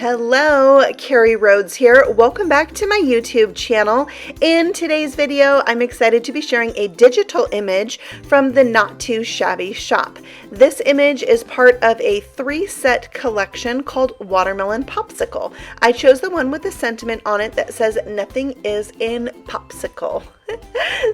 Hello, Carrie Rhodes here. Welcome back to my YouTube channel. In today's video, I'm excited to be sharing a digital image from the Not Too Shabby shop. This image is part of a 3-set collection called Watermelon Popsicle. I chose the one with the sentiment on it that says nothing is in Popsicle.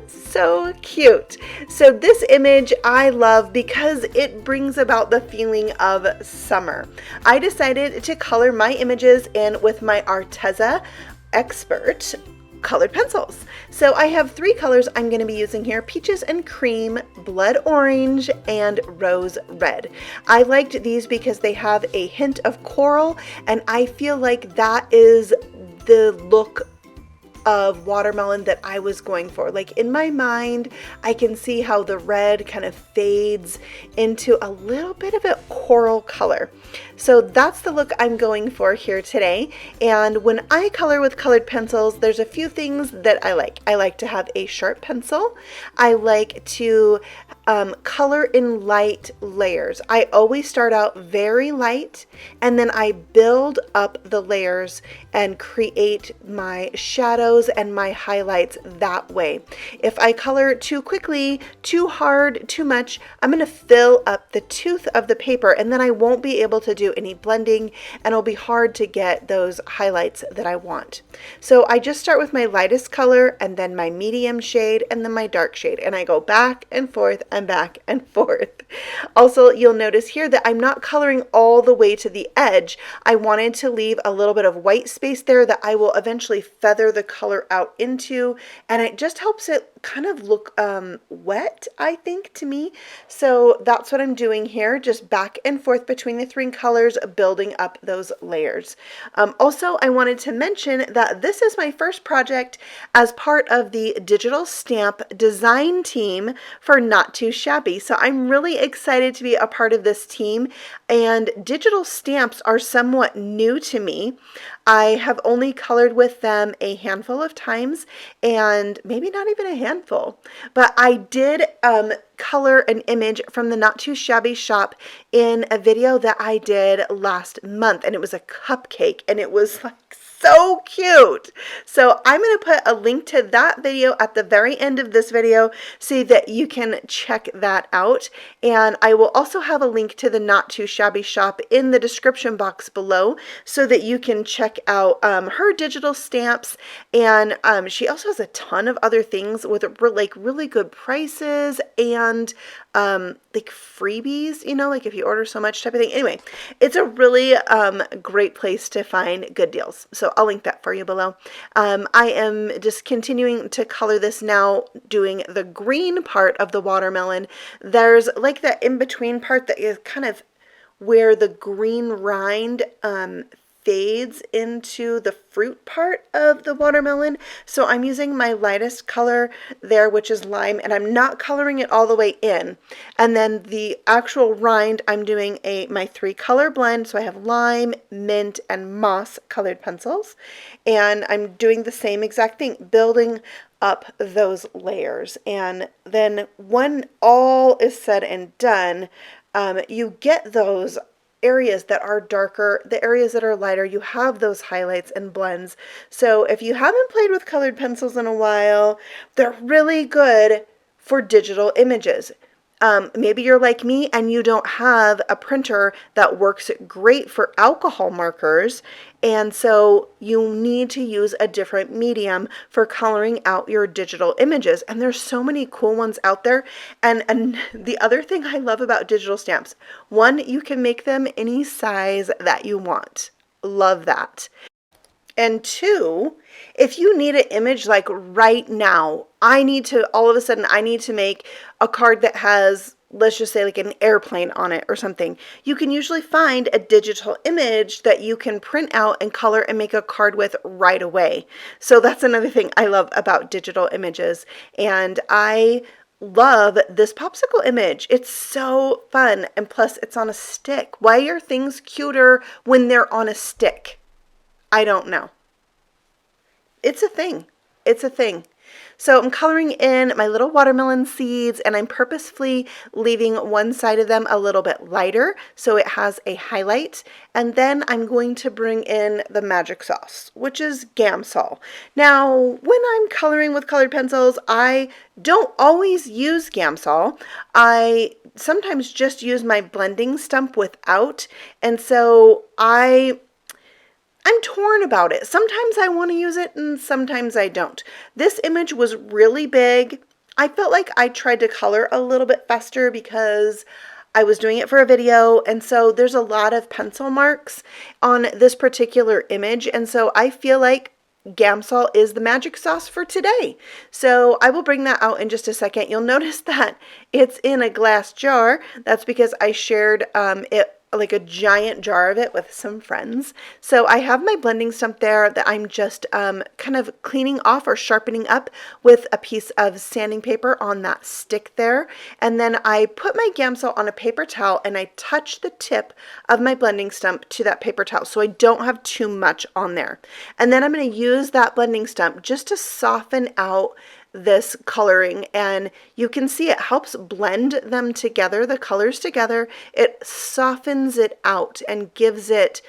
So cute. So this image I love because it brings about the feeling of summer. I decided to color my images in with my Arteza Expert colored pencils. So I have 3 colors I'm going to be using here: peaches and cream, blood orange, and rose red. I liked these because they have a hint of coral, and I feel like that is the look of watermelon that I was going for. Like in my mind, I can see how the red kind of fades into a little bit of a coral color. So that's the look I'm going for here today. And when I color with colored pencils, there's a few things that I like. I like to have a sharp pencil. I like to color in light layers. I always start out very light and then I build up the layers and create my shadows and my highlights that way. If I color too quickly, too hard, too much, I'm going to fill up the tooth of the paper and then I won't be able to do any blending and it'll be hard to get those highlights that I want. So I just start with my lightest color and then my medium shade and then my dark shade, and I go back and forth and back and forth. Also, you'll notice here that I'm not coloring all the way to the edge. I wanted to leave a little bit of white space there that I will eventually feather the color out into, and it just helps it kind of look wet, I think, to me. So that's what I'm doing here, just back and forth between the 3 colors, building up those layers. Also, I wanted to mention that this is my first project as part of the digital stamp design team for Not Too Shabby. So I'm really excited to be a part of this team, and digital stamps are somewhat new to me. I have only colored with them a handful of times, and maybe not even a handful, but I did color an image from the Not Too Shabby shop in a video that I did last month, and it was a cupcake, and it was like so cute. So I'm going to put a link to that video at the very end of this video so that you can check that out. And I will also have a link to the Not Too Shabby shop in the description box below so that you can check out her digital stamps. And she also has a ton of other things with like really good prices and like freebies, you know, like if you order so much type of thing. Anyway, it's a really great place to find good deals. So I'll link that for you below. I am just continuing to color this now, doing the green part of the watermelon. There's like that in-between part that is kind of where the green rind fades into the fruit part of the watermelon. So I'm using my lightest color there, which is lime, and I'm not coloring it all the way in. And then the actual rind, I'm doing my 3 color blend. So I have lime, mint, and moss colored pencils. And I'm doing the same exact thing, building up those layers. And then when all is said and done, you get those areas that are darker, the areas that are lighter, you have those highlights and blends. So if you haven't played with colored pencils in a while, they're really good for digital images. Maybe you're like me and you don't have a printer that works great for alcohol markers, and so you need to use a different medium for coloring out your digital images. And there's so many cool ones out there. And the other thing I love about digital stamps, 1, you can make them any size that you want. Love that. And 2, if you need an image like right now, all of a sudden I need to make a card that has, let's just say, like an airplane on it or something. You can usually find a digital image that you can print out and color and make a card with right away. So that's another thing I love about digital images. And I love this popsicle image. It's so fun. And plus it's on a stick. Why are things cuter when they're on a stick? I don't know. It's a thing. It's a thing. So I'm coloring in my little watermelon seeds, and I'm purposefully leaving one side of them a little bit lighter so it has a highlight. And then I'm going to bring in the magic sauce, which is Gamsol. Now, when I'm coloring with colored pencils, I don't always use Gamsol. I sometimes just use my blending stump without, and so I'm torn about it. Sometimes I want to use it and sometimes I don't. This image was really big. I felt like I tried to color a little bit faster because I was doing it for a video, and so there's a lot of pencil marks on this particular image, and so I feel like Gamsol is the magic sauce for today. So I will bring that out in just a second. You'll notice that it's in a glass jar. That's because I shared it, like a giant jar of it, with some friends. So I have my blending stump there that I'm just kind of cleaning off or sharpening up with a piece of sanding paper on that stick there. And then I put my Gamsol on a paper towel and I touch the tip of my blending stump to that paper towel so I don't have too much on there. And then I'm going to use that blending stump just to soften out this coloring, and you can see it helps blend them together, the colors together. It softens it out and gives it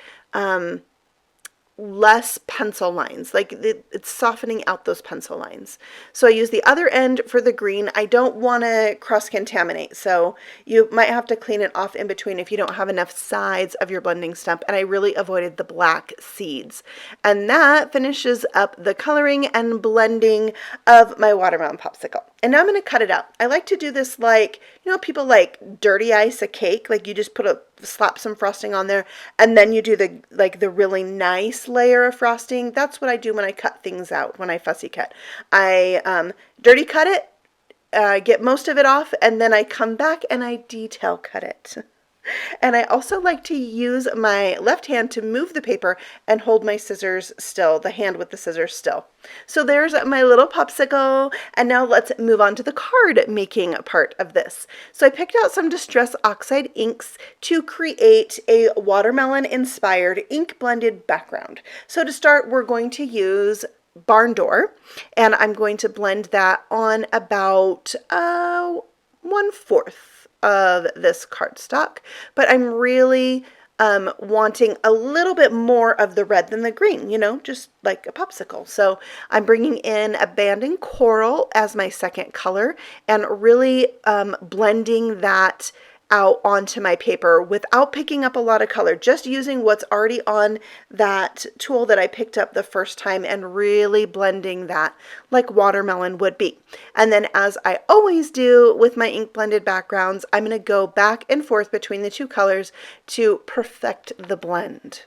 less pencil lines, like it's softening out those pencil lines. So I use the other end for the green. I don't want to cross-contaminate, so you might have to clean it off in between if you don't have enough sides of your blending stump, and I really avoided the black seeds. And that finishes up the coloring and blending of my watermelon popsicle. And now I'm going to cut it out. I like to do this like, you know, people like dirty ice a cake, like you just slap some frosting on there and then you do the really nice layer of frosting. That's what I do when I cut things out, when I fussy cut. I dirty cut it, get most of it off, and then I come back and I detail cut it. And I also like to use my left hand to move the paper and hold my scissors still, the hand with the scissors still. So there's my little popsicle, and now let's move on to the card making part of this. So I picked out some Distress Oxide inks to create a watermelon inspired ink blended background. So to start, we're going to use Barn Door, and I'm going to blend that on about 1/4 of this cardstock, but I'm really wanting a little bit more of the red than the green, you know, just like a popsicle. So I'm bringing in Abandoned Coral as my second color and really blending that out onto my paper without picking up a lot of color, just using what's already on that tool that I picked up the first time and really blending that like watermelon would be. And then, as I always do with my ink blended backgrounds, I'm going to go back and forth between the two colors to perfect the blend.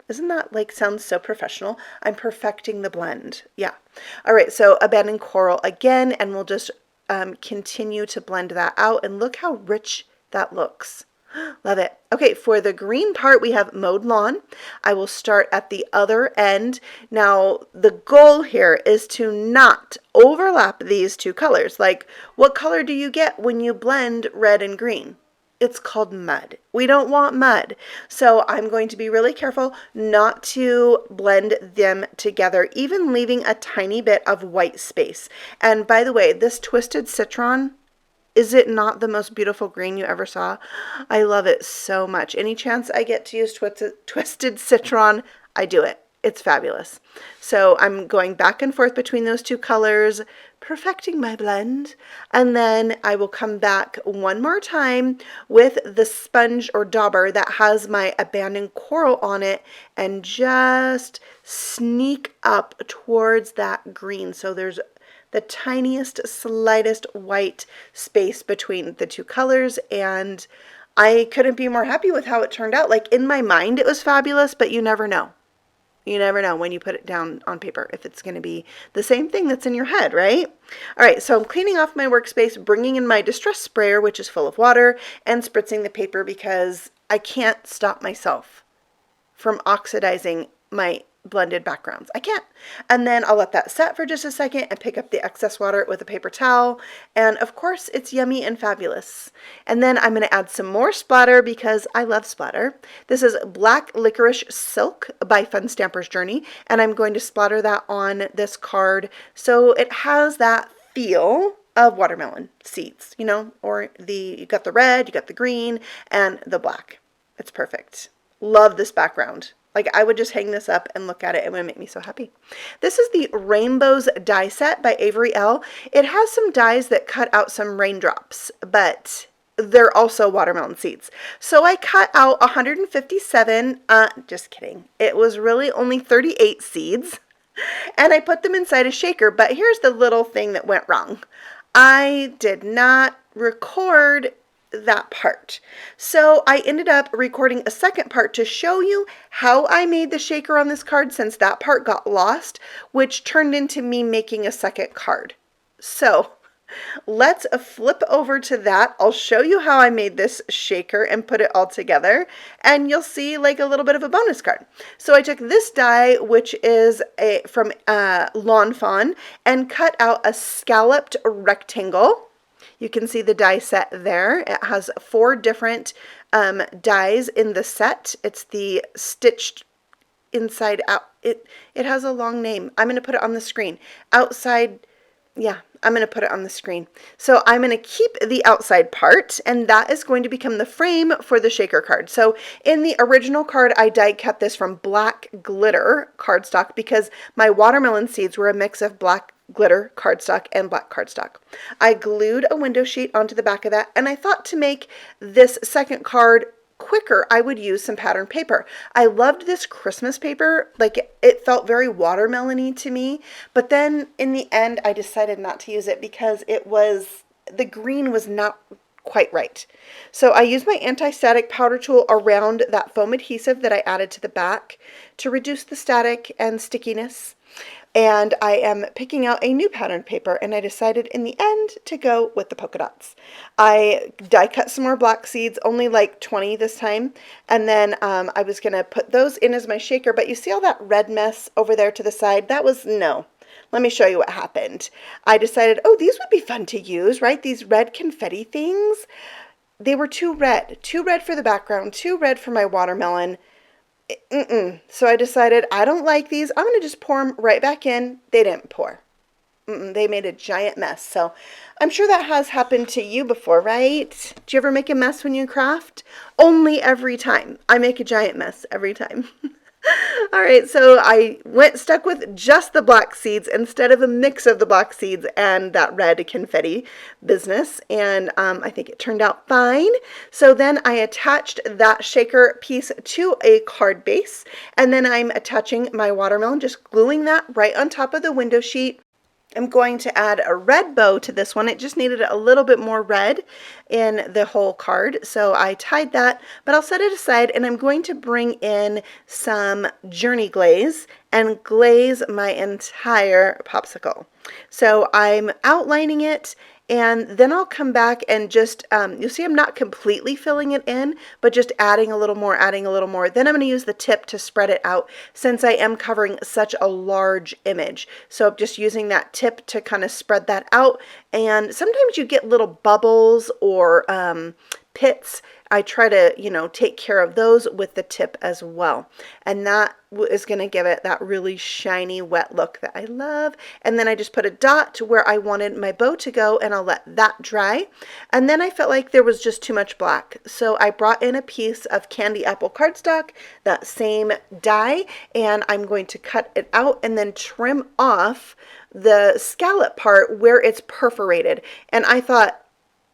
Isn't that like, sounds so professional? I'm perfecting the blend. Yeah. All right, so Abandoned Coral again, and we'll just continue to blend that out, and look how rich that looks. Love it. Okay, for the green part, we have Mowed Lawn. I will start at the other end. Now, the goal here is to not overlap these two colors. Like, what color do you get when you blend red and green? It's called mud. We don't want mud. So I'm going to be really careful not to blend them together, even leaving a tiny bit of white space. And by the way, this Twisted Citron, is it not the most beautiful green you ever saw? I love it so much. Any chance I get to use Twisted Citron, I do it. It's fabulous. So I'm going back and forth between those two colors, perfecting my blend, and then I will come back one more time with the sponge or dauber that has my Abandoned Coral on it and just sneak up towards that green. So there's the tiniest, slightest white space between the two colors, and I couldn't be more happy with how it turned out. Like, in my mind, it was fabulous, but you never know. You never know when you put it down on paper if it's going to be the same thing that's in your head, right? All right, so I'm cleaning off my workspace, bringing in my Distress Sprayer, which is full of water, and spritzing the paper because I can't stop myself from oxidizing my blended backgrounds. I can't. And then I'll let that set for just a second and pick up the excess water with a paper towel. And of course, it's yummy and fabulous. And then I'm going to add some more splatter because I love splatter. This is Black Licorice Silk by Fun Stamper's Journey, and I'm going to splatter that on this card so it has that feel of watermelon seeds, you know, or you got the red, you got the green, and the black. It's perfect. Love this background. Like, I would just hang this up and look at it. It would make me so happy. This is the Rainbows die set by Avery Elle. It has some dies that cut out some raindrops, but they're also watermelon seeds. So I cut out 157, just kidding. It was really only 38 seeds, and I put them inside a shaker. But here's the little thing that went wrong. I did not record that part. So I ended up recording a second part to show you how I made the shaker on this card, since that part got lost, which turned into me making a second card. So let's flip over to that. I'll show you how I made this shaker and put it all together, and you'll see like a little bit of a bonus card. So I took this die, which is from Lawn Fawn, and cut out a scalloped rectangle. You can see the die set there. It has 4 different dies in the set. It's the stitched inside out. It has a long name. I'm going to put it on the screen. Outside, yeah, I'm going to put it on the screen. So I'm going to keep the outside part, and that is going to become the frame for the shaker card. So in the original card, I die cut this from black glitter cardstock because my watermelon seeds were a mix of black glitter cardstock and black cardstock. I glued a window sheet onto the back of that, and I thought to make this second card quicker, I would use some pattern paper. I loved this Christmas paper. Like, it felt very watermelon-y to me, but then in the end I decided not to use it because the green was not quite right. So I used my anti-static powder tool around that foam adhesive that I added to the back to reduce the static and stickiness. And I am picking out a new pattern paper, and I decided in the end to go with the polka dots. I die cut some more black seeds, only like 20 this time, and then I was going to put those in as my shaker, but you see all that red mess over there to the side? No. Let me show you what happened. I decided, oh, these would be fun to use, right? These red confetti things. They were too red for the background, too red for my watermelon. So I decided I don't like these. I'm going to just pour them right back in. They didn't pour. They made a giant mess. So I'm sure that has happened to you before, right? Do you ever make a mess when you craft? Only every time. I make a giant mess every time. All right, so I stuck with just the black seeds instead of a mix of the black seeds and that red confetti business, and I think it turned out fine. So then I attached that shaker piece to a card base, and then I'm attaching my watermelon, just gluing that right on top of the window sheet. I'm going to add a red bow to this one. It just needed a little bit more red in the whole card, so I tied that, but I'll set it aside, and I'm going to bring in some Journey Glaze and glaze my entire popsicle. So I'm outlining it, and then I'll come back and just, you'll see I'm not completely filling it in, but just adding a little more. Then I'm going to use the tip to spread it out since I am covering such a large image. So I'm just using that tip to kind of spread that out. And sometimes you get little bubbles or pits. I try to, take care of those with the tip as well. And that is going to give it that really shiny, wet look that I love. And then I just put a dot to where I wanted my bow to go, and I'll let that dry. And then I felt like there was just too much black. So I brought in a piece of candy apple cardstock, that same die, and I'm going to cut it out and then trim off the scallop part where it's perforated. And I thought,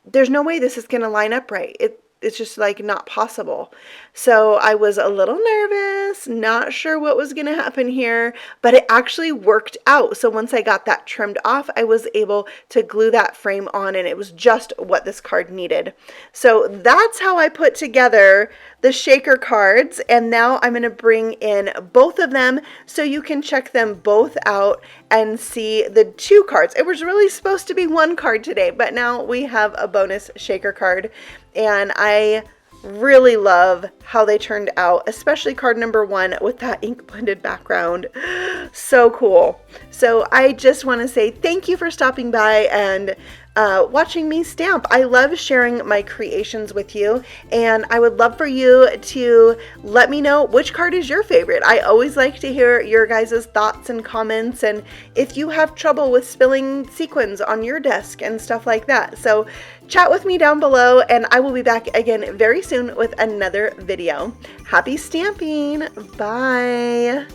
there's no way this is going to line up right. It's just like not possible. So I was a little nervous, not sure what was going to happen here, but it actually worked out. So once I got that trimmed off, I was able to glue that frame on, and it was just what this card needed. So that's how I put together the shaker cards, and now I'm going to bring in both of them so you can check them both out and see the 2 cards. It was really supposed to be 1 card today, but now we have a bonus shaker card, and I really love how they turned out, especially card number 1 with that ink blended background. So cool. So I just want to say thank you for stopping by and watching me stamp. I love sharing my creations with you, and I would love for you to let me know which card is your favorite. I always like to hear your guys' thoughts and comments, and if you have trouble with spilling sequins on your desk and stuff like that. So chat with me down below, and I will be back again very soon with another video. Happy stamping! Bye!